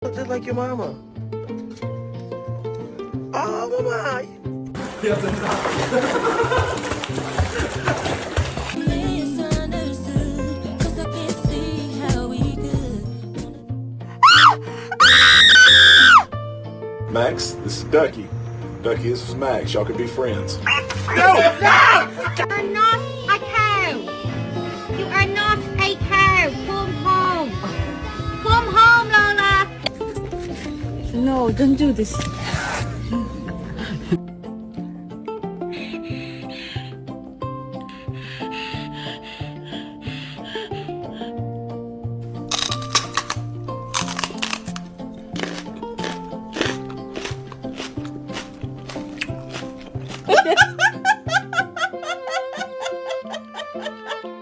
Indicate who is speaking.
Speaker 1: Look just like your mama. Oh, mama.
Speaker 2: Max, this is Ducky. Ducky, this is Max. Y'all could be friends.
Speaker 1: No! No!
Speaker 3: You are not a cow. You are not a cow. Come home. Come home, Lola.
Speaker 4: No, don't do this.